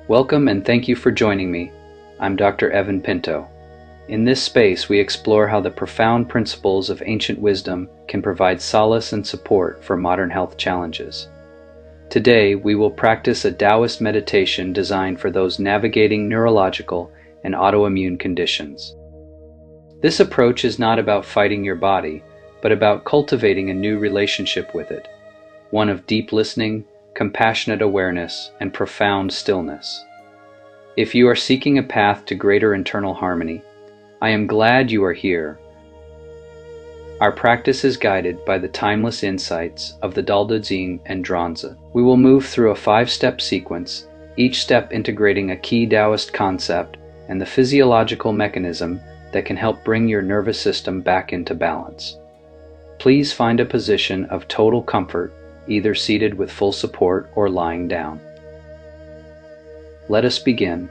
Welcome and thank you for joining me. I'm Dr. Evan Pinto. In this space, we explore how the profound principles of ancient wisdom can provide solace and support for modern health challenges. Today, we will practice a Daoist meditation designed for those navigating neurological and autoimmune conditions. This approach is not about fighting your body, but about cultivating a new relationship with it, one of deep listening, compassionate awareness, and profound stillness. If you are seeking a path to greater internal harmony, I am glad you are here. Our practice is guided by the timeless insights of the Jing and Zhuangzi. We will move through a 5-step sequence, each step integrating a key Daoist concept and the physiological mechanism that can help bring your nervous system back into balance. Please find a position of total comfort, either seated with full support or lying down. Let us begin.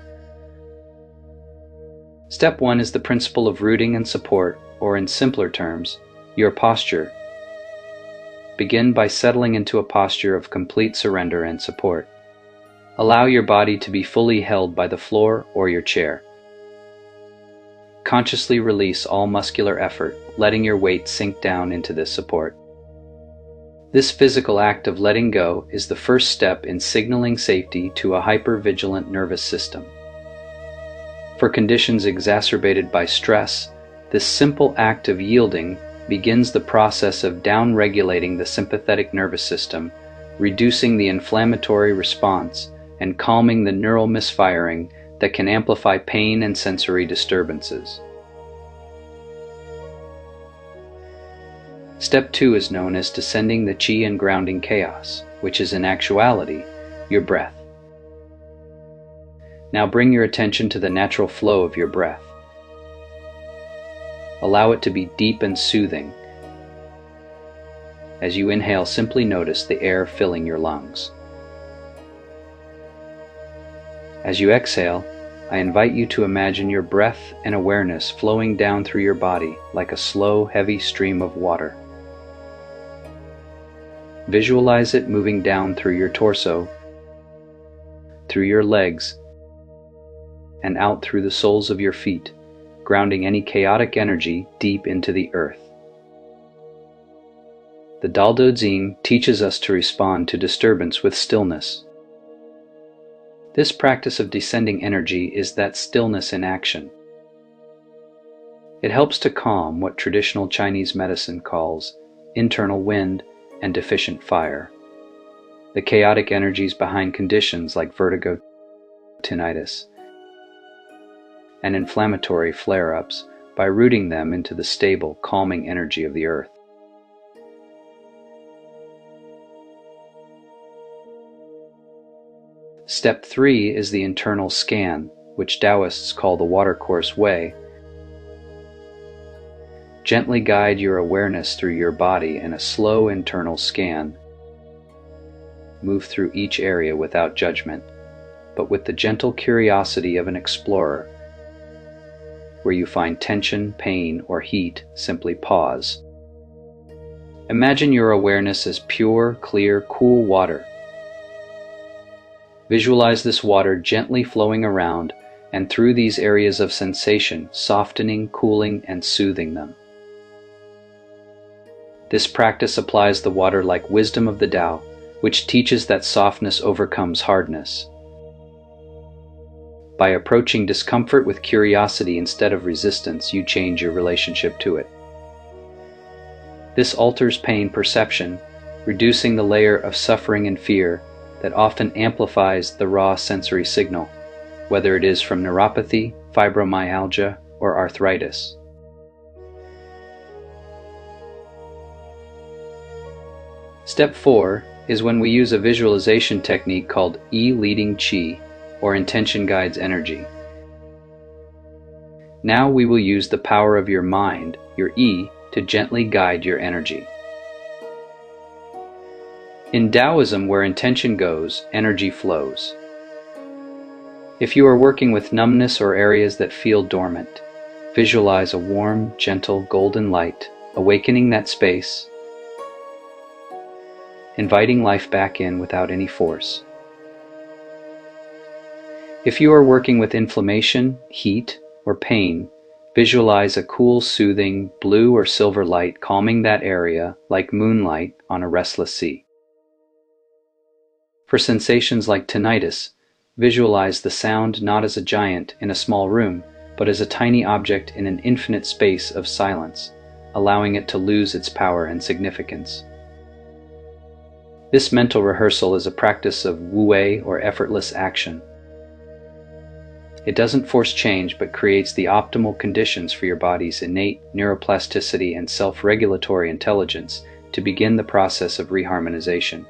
Step 1 is the principle of rooting and support, or in simpler terms, your posture. Begin by settling into a posture of complete surrender and support. Allow your body to be fully held by the floor or your chair. Consciously release all muscular effort, letting your weight sink down into this support. This physical act of letting go is the first step in signaling safety to a hyper-vigilant nervous system. For conditions exacerbated by stress, this simple act of yielding begins the process of down-regulating the sympathetic nervous system, reducing the inflammatory response, and calming the neural misfiring that can amplify pain and sensory disturbances. Step 2 is known as descending the qi and grounding chaos, which is in actuality your breath. Now bring your attention to the natural flow of your breath. Allow it to be deep and soothing. As you inhale, simply notice the air filling your lungs. As you exhale, I invite you to imagine your breath and awareness flowing down through your body like a slow, heavy stream of water. Visualize it moving down through your torso, through your legs, and out through the soles of your feet, grounding any chaotic energy deep into the earth. The Jing teaches us to respond to disturbance with stillness. This practice of descending energy is that stillness in action. It helps to calm what traditional Chinese medicine calls internal wind and deficient fire, the chaotic energies behind conditions like vertigo, tinnitus, and inflammatory flare-ups by rooting them into the stable, calming energy of the earth. Step 3 is the internal scan, which Daoists call the watercourse way. Gently guide your awareness through your body in a slow internal scan. Move through each area without judgment, but with the gentle curiosity of an explorer. Where you find tension, pain, or heat, simply pause. Imagine your awareness as pure, clear, cool water. Visualize this water gently flowing around and through these areas of sensation, softening, cooling, and soothing them. This practice applies the water like wisdom of the Tao, which teaches that softness overcomes hardness. By approaching discomfort with curiosity instead of resistance, you change your relationship to it. This alters pain perception, reducing the layer of suffering and fear that often amplifies the raw sensory signal, whether it is from neuropathy, fibromyalgia, or arthritis. Step 4 is when we use a visualization technique called Yi leading Qi, or intention guides energy. Now we will use the power of your mind, your Yi, to gently guide your energy. In Taoism, where intention goes, energy flows. If you are working with numbness or areas that feel dormant, visualize a warm, gentle, golden light, awakening that space, inviting life back in without any force. If you are working with inflammation, heat, or pain, visualize a cool, soothing blue or silver light calming that area like moonlight on a restless sea. For sensations like tinnitus, visualize the sound not as a giant in a small room, but as a tiny object in an infinite space of silence, allowing it to lose its power and significance. This mental rehearsal is a practice of wu-wei or effortless action. It doesn't force change but creates the optimal conditions for your body's innate neuroplasticity and self-regulatory intelligence to begin the process of reharmonization.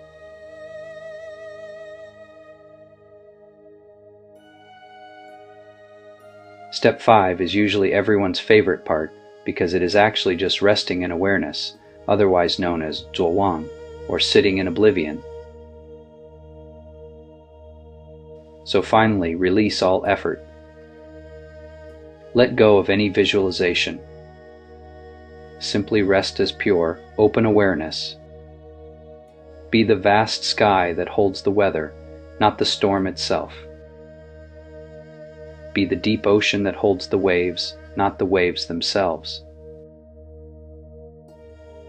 Step 5 is usually everyone's favorite part because it is actually just resting in awareness, otherwise known as Zhuangzi, or sitting in oblivion. So finally, release all effort. Let go of any visualization. Simply rest as pure, open awareness. Be the vast sky that holds the weather, not the storm itself. Be the deep ocean that holds the waves, not the waves themselves.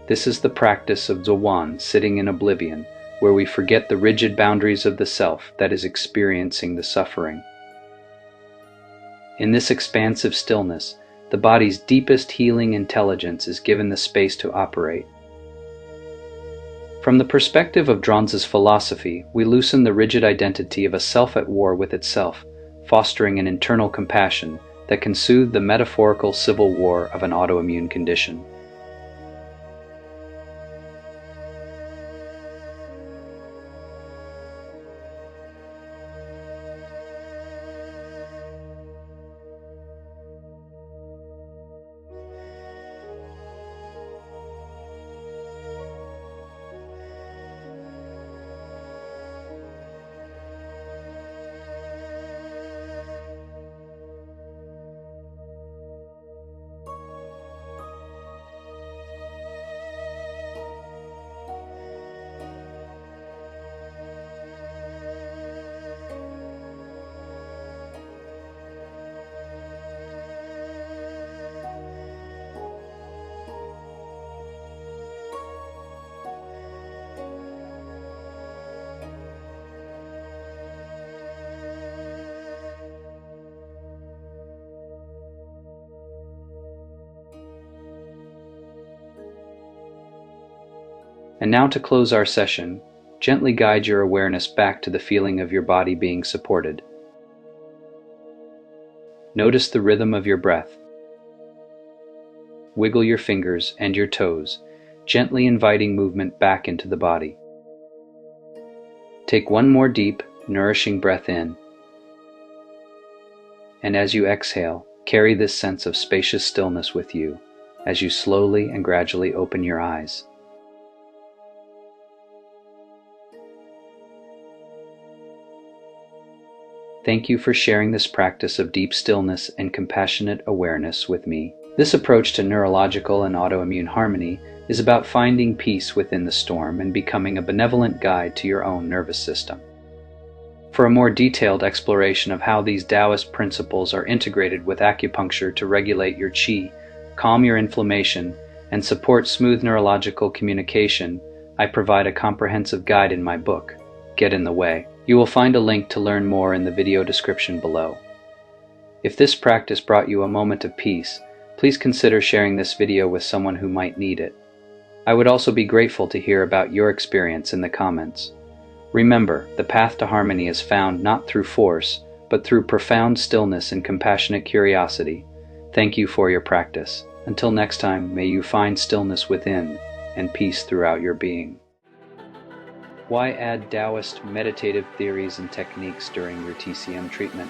This is the practice of Zhuangzi, sitting in oblivion, where we forget the rigid boundaries of the self that is experiencing the suffering. In this expansive stillness, the body's deepest healing intelligence is given the space to operate. From the perspective of Zhuangzi's philosophy, we loosen the rigid identity of a self at war with itself, fostering an internal compassion that can soothe the metaphorical civil war of an autoimmune condition. And now to close our session, gently guide your awareness back to the feeling of your body being supported. Notice the rhythm of your breath. Wiggle your fingers and your toes, gently inviting movement back into the body. Take one more deep, nourishing breath in. And as you exhale, carry this sense of spacious stillness with you as you slowly and gradually open your eyes. Thank you for sharing this practice of deep stillness and compassionate awareness with me. This approach to neurological and autoimmune harmony is about finding peace within the storm and becoming a benevolent guide to your own nervous system. For a more detailed exploration of how these Daoist principles are integrated with acupuncture to regulate your qi, calm your inflammation, and support smooth neurological communication, I provide a comprehensive guide in my book, Get in the Way. You will find a link to learn more in the video description below. If this practice brought you a moment of peace, please consider sharing this video with someone who might need it. I would also be grateful to hear about your experience in the comments. Remember, the path to harmony is found not through force, but through profound stillness and compassionate curiosity. Thank you for your practice. Until next time, may you find stillness within and peace throughout your being. Why add Daoist meditative theories and techniques during your TCM treatment?